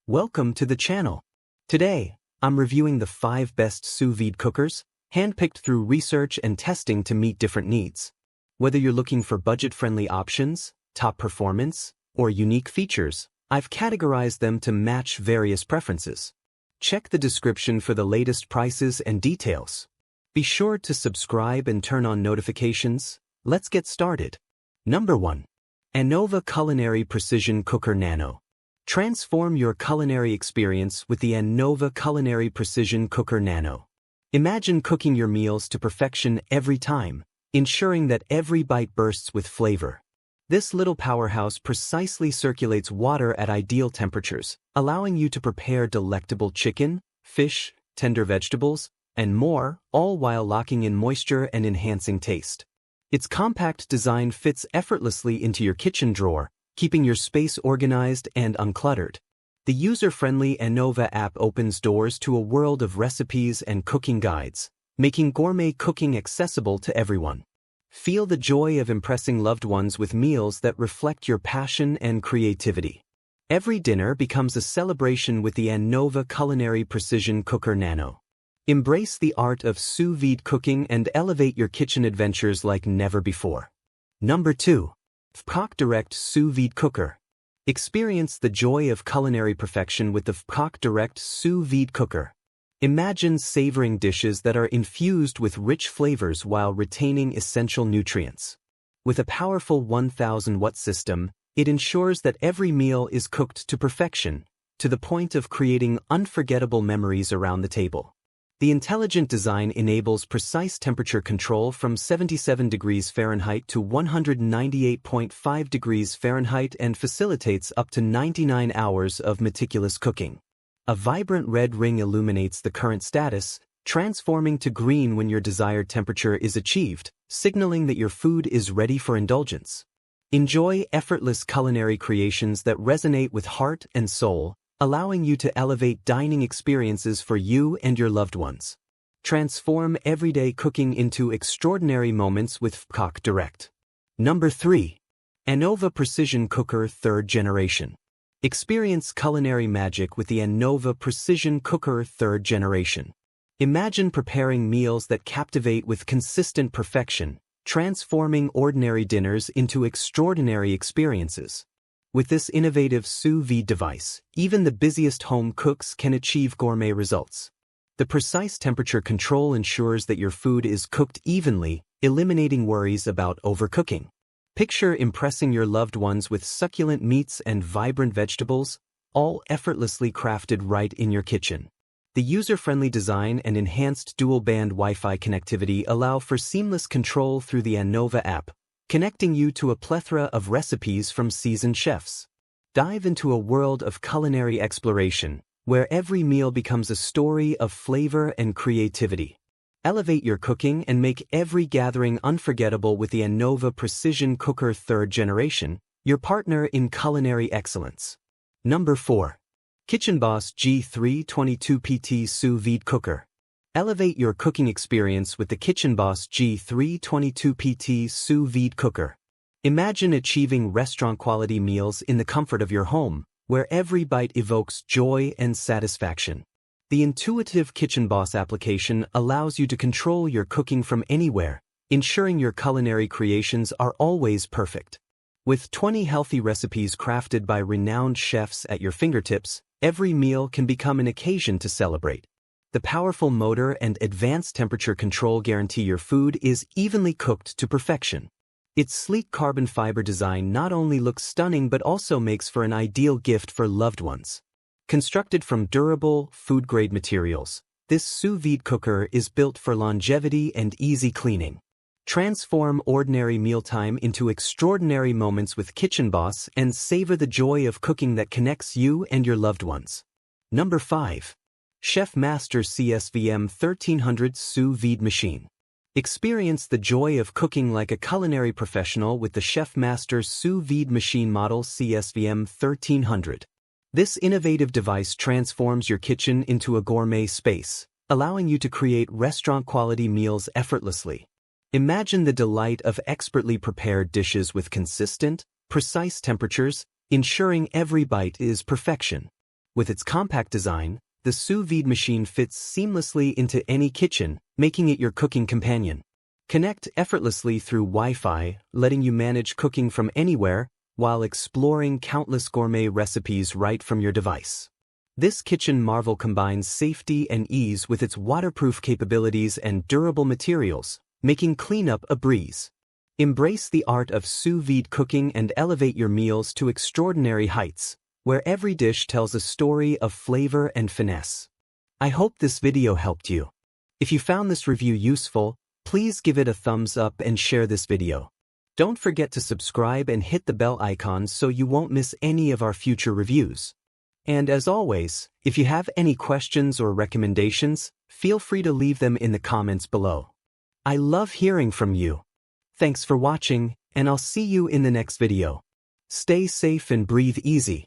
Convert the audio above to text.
Welcome to the channel. Today, I'm reviewing the 5 best sous vide cookers, handpicked through research and testing to meet different needs. Whether you're looking for budget-friendly options, top performance, or unique features, I've categorized them to match various preferences. Check the description for the latest prices and details. Be sure to subscribe and turn on notifications. Let's get started. Number 1. Annova Culinary Precision Cooker Nano. Transform your culinary experience with the Annova Culinary Precision Cooker Nano. Imagine cooking your meals to perfection every time, ensuring that every bite bursts with flavor. This little powerhouse precisely circulates water at ideal temperatures, allowing you to prepare delectable chicken, fish, tender vegetables, and more, all while locking in moisture and enhancing taste. Its compact design fits effortlessly into your kitchen drawer, keeping your space organized and uncluttered. The user-friendly Annova app opens doors to a world of recipes and cooking guides, making gourmet cooking accessible to everyone. Feel the joy of impressing loved ones with meals that reflect your passion and creativity. Every dinner becomes a celebration with the Annova Culinary Precision Cooker Nano. Embrace the art of sous vide cooking and elevate your kitchen adventures like never before. Number 2. Vcock Direct Sous Vide Cooker. Experience the joy of culinary perfection with the Vcock Direct Sous Vide Cooker. Imagine savoring dishes that are infused with rich flavors while retaining essential nutrients. With a powerful 1000-watt system, it ensures that every meal is cooked to perfection, to the point of creating unforgettable memories around the table. The intelligent design enables precise temperature control from 77 degrees Fahrenheit to 198.5 degrees Fahrenheit and facilitates up to 99 hours of meticulous cooking. A vibrant red ring illuminates the current status, transforming to green when your desired temperature is achieved, signaling that your food is ready for indulgence. Enjoy effortless culinary creations that resonate with heart and soul, allowing you to elevate dining experiences for you and your loved ones. Transform everyday cooking into extraordinary moments with Vcock Direct. Number 3. Annova Precision Cooker 3rd Generation. Experience culinary magic with the Annova Precision Cooker 3rd Generation. Imagine preparing meals that captivate with consistent perfection, transforming ordinary dinners into extraordinary experiences. With this innovative sous vide device, even the busiest home cooks can achieve gourmet results. The precise temperature control ensures that your food is cooked evenly, eliminating worries about overcooking. Picture impressing your loved ones with succulent meats and vibrant vegetables, all effortlessly crafted right in your kitchen. The user-friendly design and enhanced dual-band Wi-Fi connectivity allow for seamless control through the Annova app, connecting you to a plethora of recipes from seasoned chefs. Dive into a world of culinary exploration, where every meal becomes a story of flavor and creativity. Elevate your cooking and make every gathering unforgettable with the Annova Precision Cooker 3rd Generation, your partner in culinary excellence. Number 4. Kitchen Boss G322PT Sous Vide Cooker. Elevate your cooking experience with the Kitchen Boss G322PT Sous Vide Cooker. Imagine achieving restaurant-quality meals in the comfort of your home, where every bite evokes joy and satisfaction. The intuitive Kitchen Boss application allows you to control your cooking from anywhere, ensuring your culinary creations are always perfect. With 20 healthy recipes crafted by renowned chefs at your fingertips, every meal can become an occasion to celebrate. The powerful motor and advanced temperature control guarantee your food is evenly cooked to perfection. Its sleek carbon fiber design not only looks stunning but also makes for an ideal gift for loved ones. Constructed from durable, food-grade materials, this sous vide cooker is built for longevity and easy cleaning. Transform ordinary mealtime into extraordinary moments with Kitchen Boss and savor the joy of cooking that connects you and your loved ones. Number 5. Chef Master CSVM 1300 Sous Vide Machine. Experience the joy of cooking like a culinary professional with the Chef Master Sous Vide Machine model CSVM 1300. This innovative device transforms your kitchen into a gourmet space, allowing you to create restaurant-quality meals effortlessly. Imagine the delight of expertly prepared dishes with consistent, precise temperatures, ensuring every bite is perfection. With its compact design, the Sous Vide machine fits seamlessly into any kitchen, making it your cooking companion. Connect effortlessly through Wi-Fi, letting you manage cooking from anywhere while exploring countless gourmet recipes right from your device. This kitchen marvel combines safety and ease with its waterproof capabilities and durable materials, making cleanup a breeze. Embrace the art of sous vide cooking and elevate your meals to extraordinary heights, where every dish tells a story of flavor and finesse. I hope this video helped you. If you found this review useful, please give it a thumbs up and share this video. Don't forget to subscribe and hit the bell icon so you won't miss any of our future reviews. And as always, if you have any questions or recommendations, feel free to leave them in the comments below. I love hearing from you. Thanks for watching, and I'll see you in the next video. Stay safe and breathe easy.